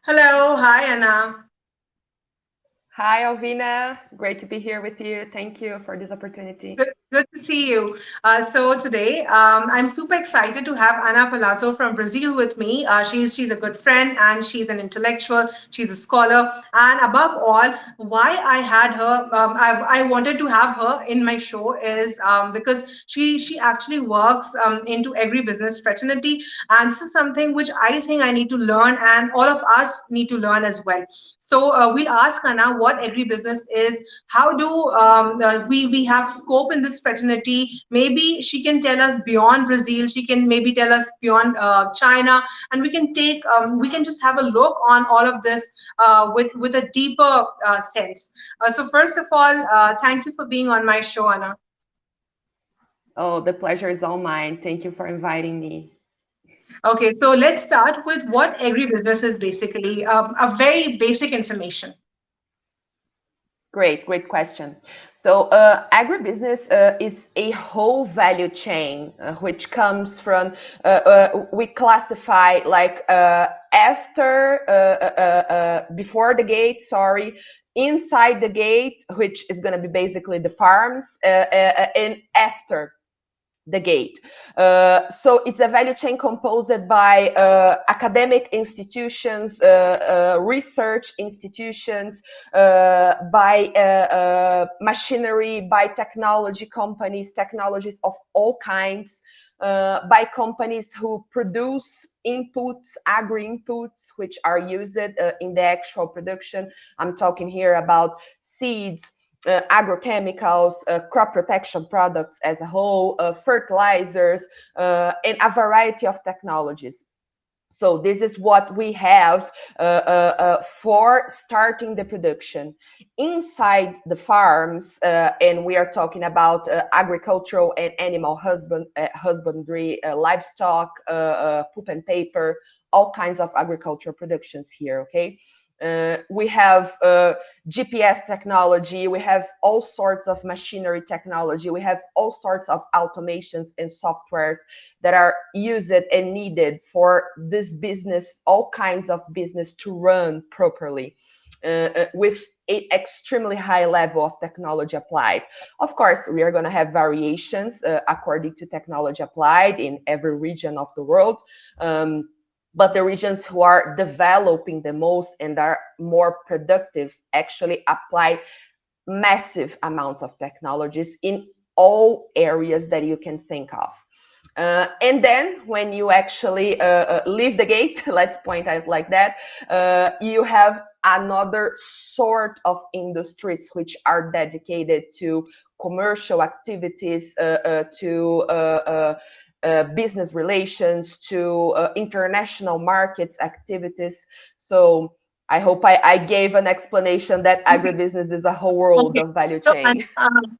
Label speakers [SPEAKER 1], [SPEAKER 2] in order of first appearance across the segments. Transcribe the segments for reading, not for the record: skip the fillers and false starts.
[SPEAKER 1] Hello, hi Anna.
[SPEAKER 2] Hi, Alveena. Great to be here with you. Thank you for this opportunity.
[SPEAKER 1] Good to see you. So today, I'm super excited to have Ana Palazzo from Brazil with me. She's a good friend and she's an intellectual. She's a scholar, and above all, why I had her, I wanted to have her in my show is because she actually works into agribusiness fraternity, and this is something which I think I need to learn, and all of us need to learn as well. So we'll ask Ana what agribusiness is. How do we have scope in this fraternity? Maybe she can tell us beyond Brazil. She can maybe tell us beyond China, and we can just have a look on all of this with a deeper sense. So first of all, thank you for being on my show, Anna.
[SPEAKER 2] Oh, the pleasure is all mine. Thank you for inviting me.
[SPEAKER 1] Okay, so let's start with what agribusiness is basically. A very basic information.
[SPEAKER 2] Great question. So, agribusiness is a whole value chain, which comes from, we classify like before the gate, sorry, inside the gate, which is going to be basically the farms, and after the gate. So it's a value chain composed by academic institutions, research institutions, by machinery, by technology companies, technologies of all kinds, by companies who produce inputs, agri inputs, which are used in the actual production. I'm talking here about seeds, agrochemicals, crop protection products as a whole, fertilizers, and a variety of technologies. So this is what we have for starting the production. Inside the farms, and we are talking about agricultural and animal husbandry, livestock, poop and paper, all kinds of agricultural productions here, okay? We have GPS technology, we have all sorts of machinery technology, we have all sorts of automations and softwares that are used and needed for this business, all kinds of business to run properly with an extremely high level of technology applied. Of course, we are going to have variations according to technology applied in every region of the world. But the regions who are developing the most and are more productive actually apply massive amounts of technologies in all areas that you can think of. And then when you actually leave the gate, let's point out like that, you have another sort of industries which are dedicated to commercial activities, to business relations, to international markets activities. So I hope I gave an explanation that agribusiness is a whole world
[SPEAKER 1] Okay.
[SPEAKER 2] of value
[SPEAKER 1] So
[SPEAKER 2] chain.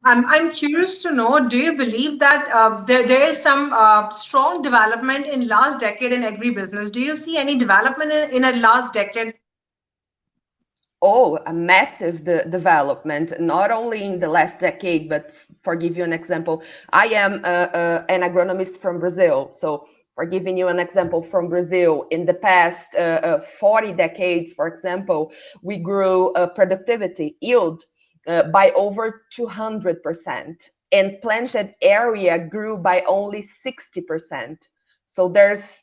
[SPEAKER 1] I'm curious to know, do you believe that there is some strong development in last decade in agribusiness? Do you see any development in a last decade?
[SPEAKER 2] Oh, a massive development, not only in the last decade, but for give you an example, I am an agronomist from Brazil. So for giving you an example from Brazil, in the past 40 decades, for example, we grew productivity, yield by over 200%, and planted area grew by only 60%. So there's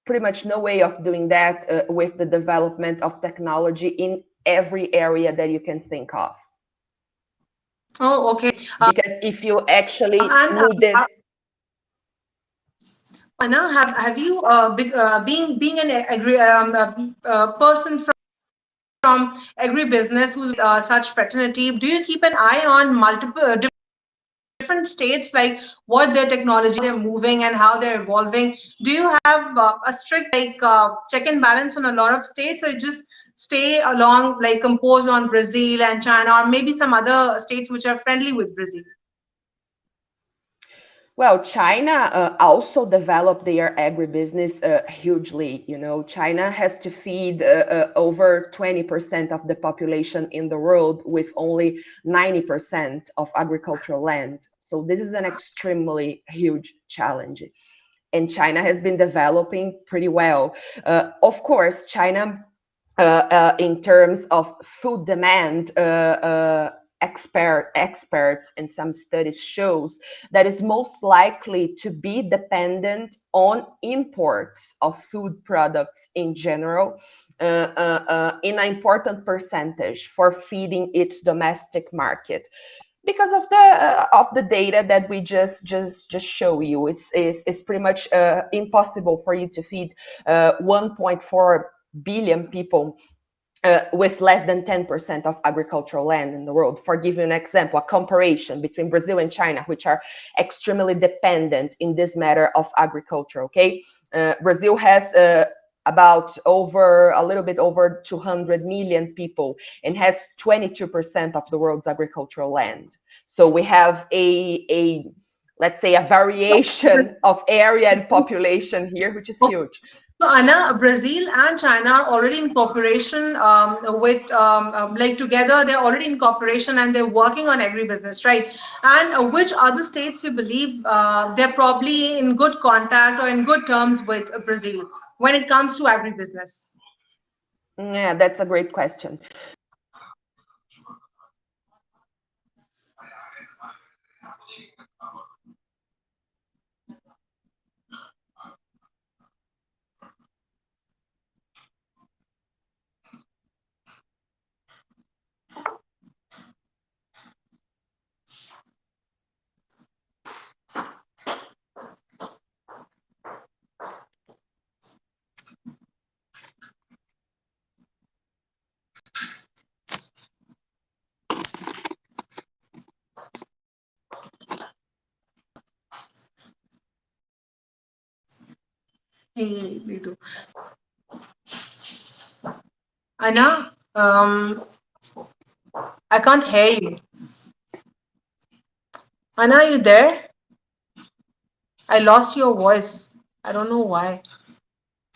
[SPEAKER 2] pretty much no way of doing that with the development of technology in every area that you can think of.
[SPEAKER 1] Oh, okay.
[SPEAKER 2] Because if you actually
[SPEAKER 1] And
[SPEAKER 2] needed,
[SPEAKER 1] Anna, have you being an person from agribusiness who's such fraternity? Do you keep an eye on multiple different states, like what their technology they're moving and how they're evolving? Do you have a strict check and balance on a lot of states, or just stay along like composed on Brazil and China, or maybe some other states which are friendly with Brazil?
[SPEAKER 2] well, China also developed their agribusiness hugely. You know, China has to feed over 20% of the population in the world with only 90% of agricultural land. So this is an extremely huge challenge. And China has been developing pretty well. Of course, China in terms of food demand, experts and some studies shows that is most likely to be dependent on imports of food products in general, in an important percentage for feeding its domestic market, because of the data that we just show you. It's pretty much impossible for you to feed 1.4 billion people with less than 10% of agricultural land in the world. For giving an example, a comparison between Brazil and China, which are extremely dependent in this matter of agriculture. Okay, Brazil has about a little bit over 200 million people and has 22% of the world's agricultural land. So we have a let's say a variation of area and population here, which is huge.
[SPEAKER 1] So Anna, Brazil and China are already in cooperation with like together. They're already in cooperation and they're working on agribusiness, right? And which other states you believe they're probably in good contact or in good terms with Brazil when it comes to agribusiness?
[SPEAKER 2] Yeah, that's a great question.
[SPEAKER 1] Hey, Ritu. Anna, I can't hear you. Anna, are you there? I lost your voice. I don't know why.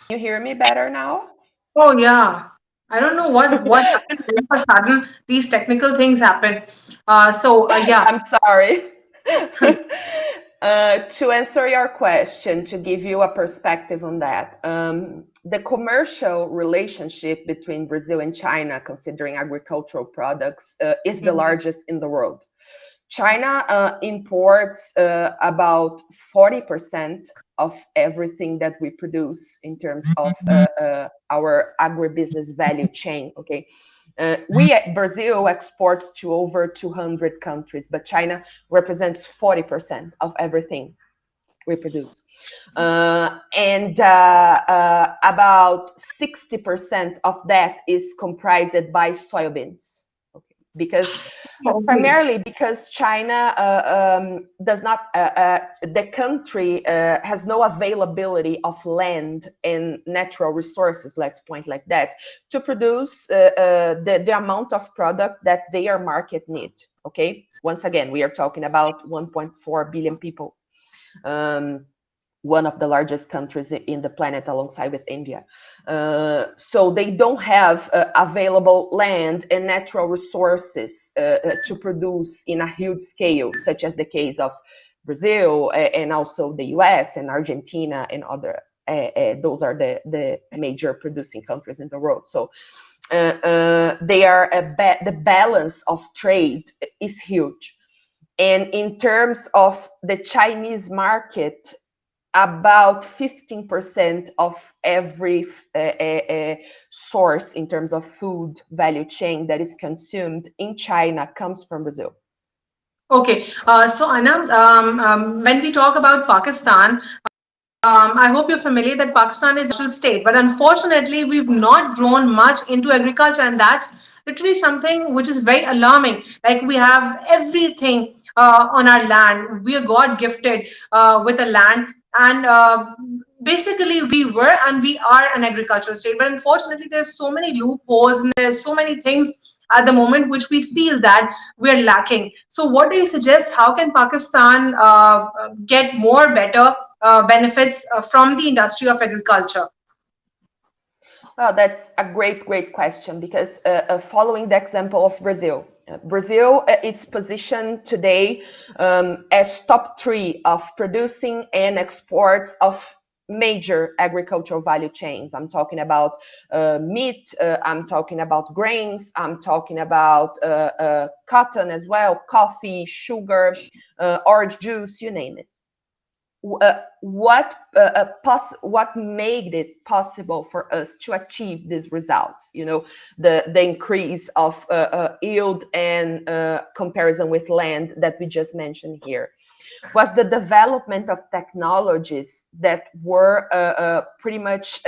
[SPEAKER 2] You hear me better now?
[SPEAKER 1] Oh yeah. I don't know what happened. All of a sudden, these technical things happen. Yeah.
[SPEAKER 2] I'm sorry. To answer your question, to give you a perspective on that, the commercial relationship between Brazil and China, considering agricultural products, is the
[SPEAKER 1] Mhm.
[SPEAKER 2] largest in the world. China imports about 40% of everything that we produce in terms of our agribusiness value chain. Okay, we at Brazil export to over 200 countries, but China represents 40% of everything we produce. And about 60% of that is comprised by soybeans. Okay. Because
[SPEAKER 1] Okay.
[SPEAKER 2] primarily because China does not, the country has no availability of land and natural resources, let's point like that, to produce the amount of product that their market need. Okay, once again, we are talking about 1.4 billion people. One of the largest countries in the planet alongside with India. So they don't have available land and natural resources to produce in a huge scale, such as the case of Brazil and also the US and Argentina and other, those are the major producing countries in the world. So they are the balance of trade is huge. And in terms of the Chinese market, about 15% of every source in terms of food value chain that is consumed in China comes from Brazil.
[SPEAKER 1] Okay. So Anna, when we talk about Pakistan, I hope you're familiar that Pakistan is a national state, but unfortunately, we've not grown much into agriculture, and that's literally something which is very alarming. Like we have everything on our land, we are God gifted with a land, and basically we were and we are an agricultural state. But unfortunately, there's so many loopholes and there's so many things at the moment which we feel that we're lacking. So, what do you suggest? How can Pakistan get more better benefits from the industry of agriculture?
[SPEAKER 2] Well, that's a great question because following the example of Brazil, Brazil is positioned today as top three of producing and exports of major agricultural value chains. I'm talking about meat, I'm talking about grains, I'm talking about cotton as well, coffee, sugar, orange juice, you name it. What made it possible for us to achieve these results? The increase of yield and comparison with land that we just mentioned here was the development of technologies that were pretty much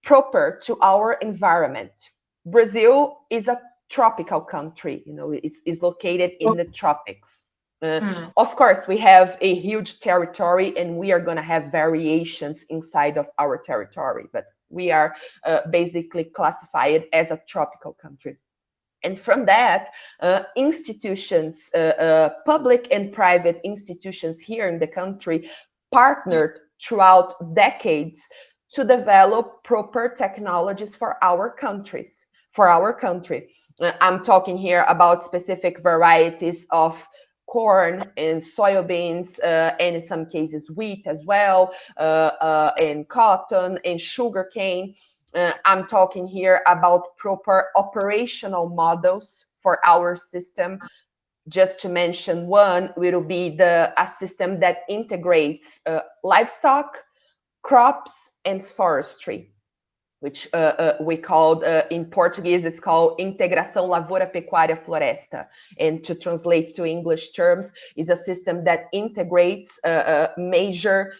[SPEAKER 2] proper to our environment. Brazil is a tropical country. It's located in the tropics. Of course, we have a huge territory, and we are going to have variations inside of our territory, but we are basically classified as a tropical country. And from that, institutions, public and private institutions here in the country partnered throughout decades to develop proper technologies for our countries, for our country. I'm talking here about specific varieties of corn and soybeans, and in some cases wheat as well, and cotton and sugarcane. I'm talking here about proper operational models for our system. Just to mention one, will be a system that integrates livestock, crops, and forestry, which we called in Portuguese, it's called Integração Lavoura Pecuária Floresta. And to translate to English terms, is a system that integrates major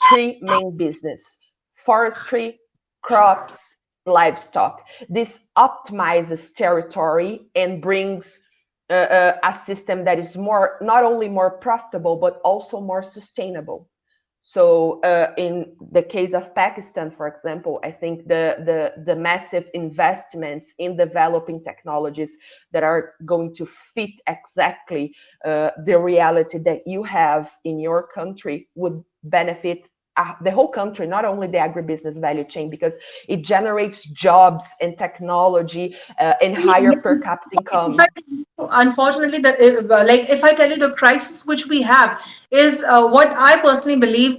[SPEAKER 2] three main business: forestry, crops, livestock. This optimizes territory and brings a system that is not only more profitable, but also more sustainable. So in the case of Pakistan, for example, I think the massive investments in developing technologies that are going to fit exactly the reality that you have in your country would benefit the whole country, not only the agribusiness value chain, because it generates jobs and technology and higher per capita income.
[SPEAKER 1] Unfortunately, like if I tell you the crisis which we have is what I personally believe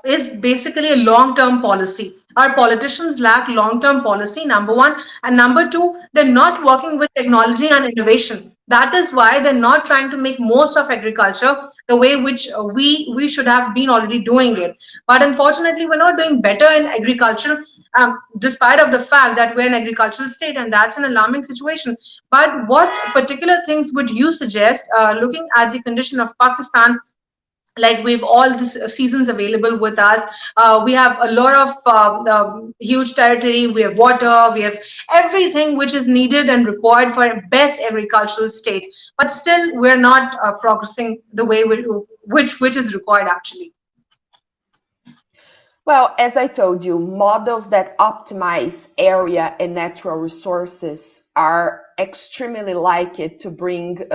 [SPEAKER 1] is basically a long-term policy. Our politicians lack long-term policy, number one, and number two, they're not working with technology and innovation. That is why they're not trying to make most of agriculture the way which we should have been already doing it. But unfortunately, we're not doing better in agriculture, despite of the fact that we're an agricultural state, and that's an alarming situation. But what particular things would you suggest, looking at the condition of Pakistan? Like we've all these seasons available with us. We have a lot of huge territory. We have water. We have everything which is needed and required for a best agricultural state. But still, we're not progressing the way which is required actually.
[SPEAKER 2] Well, as I told you, models that optimize area and natural resources are extremely likely to bring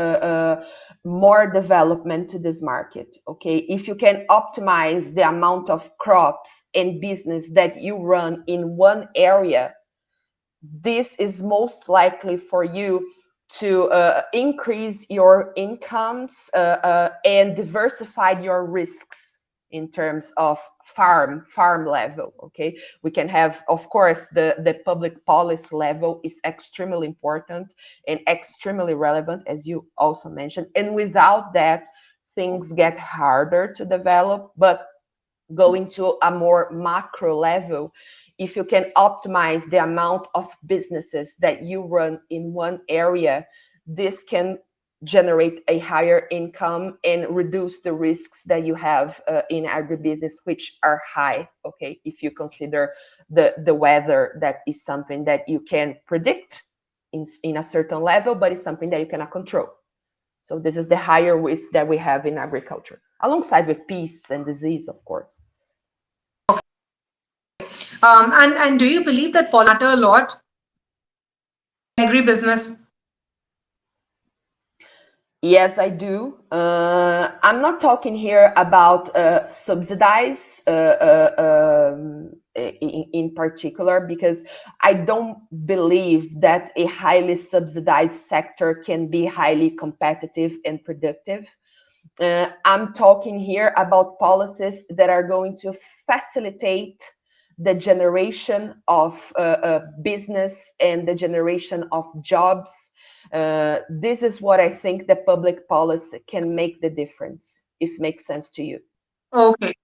[SPEAKER 2] more development to this market. Okay, if you can optimize the amount of crops and business that you run in one area, this is most likely for you to increase your incomes and diversify your risks in terms of farm level. Okay, we can have, of course, the public policy level is extremely important and extremely relevant, as you also mentioned, and without that things get harder to develop. But going to a more macro level, if you can optimize the amount of businesses that you run in one area, this can generate a higher income and reduce the risks that you have in agribusiness, which are high. Okay, if you consider the weather, that is something that you can predict in a certain level, but it's something that you cannot control. So this is the higher risk that we have in agriculture, alongside with pests and disease, of course.
[SPEAKER 1] And do you believe that politics matter a lot in agribusiness?
[SPEAKER 2] Yes, I do. I'm not talking here about subsidize in particular, because I don't believe that a highly subsidized sector can be highly competitive and productive. I'm talking here about policies that are going to facilitate the generation of business and the generation of jobs. This is what I think the public policy can make the difference, if makes sense to you.
[SPEAKER 1] Okay.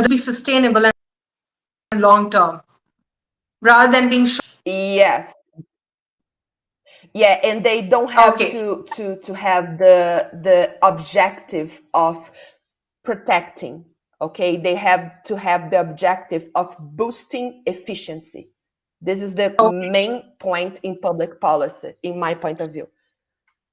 [SPEAKER 1] Be sustainable and long term rather than being
[SPEAKER 2] Yes. Yeah, and they don't have
[SPEAKER 1] okay.
[SPEAKER 2] to have the objective of protecting. Okay, they have to have the objective of boosting efficiency. This is the
[SPEAKER 1] Okay.
[SPEAKER 2] main point in public policy, in my point of view.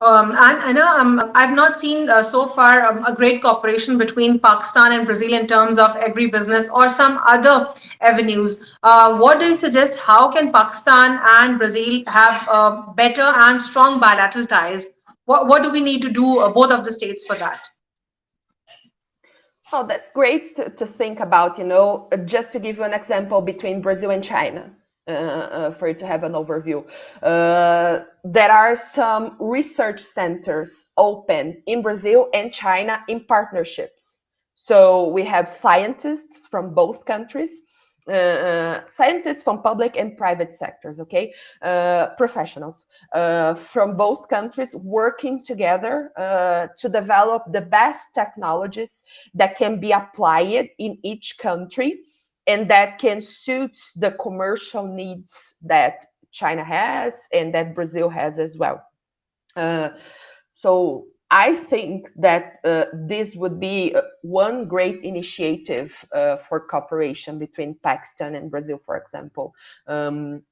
[SPEAKER 1] And I know I've not seen so far a great cooperation between Pakistan and Brazil in terms of agribusiness or some other avenues. What do you suggest? How can Pakistan and Brazil have better and strong bilateral ties? What do we need to do, both of the states, for that?
[SPEAKER 2] Oh, that's great to think about, just to give you an example between Brazil and China, for you to have an overview. There are some research centers open in Brazil and China in partnerships. So we have scientists from both countries, scientists from public and private sectors, okay, professionals from both countries working together to develop the best technologies that can be applied in each country and that can suit the commercial needs that China has and that Brazil has as well. Uh, so I think that this would be one great initiative for cooperation between Pakistan and Brazil, for example.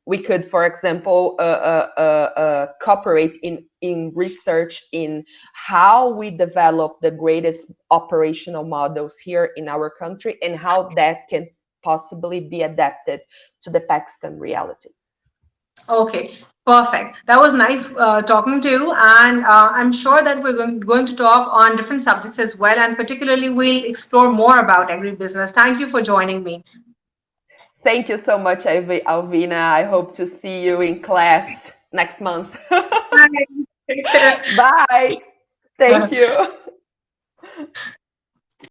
[SPEAKER 2] We could, for example, cooperate in research in how we develop the greatest operational models here in our country and how that can possibly be adapted to the Pakistan reality.
[SPEAKER 1] Okay, perfect. That was nice talking to you, and I'm sure that we're going to talk on different subjects as well, and particularly we'll explore more about agribusiness. Thank you for joining me.
[SPEAKER 2] Thank you so much, Alvina. I hope to see you in class next month.
[SPEAKER 1] Bye. Take care.
[SPEAKER 2] Bye. Thank you.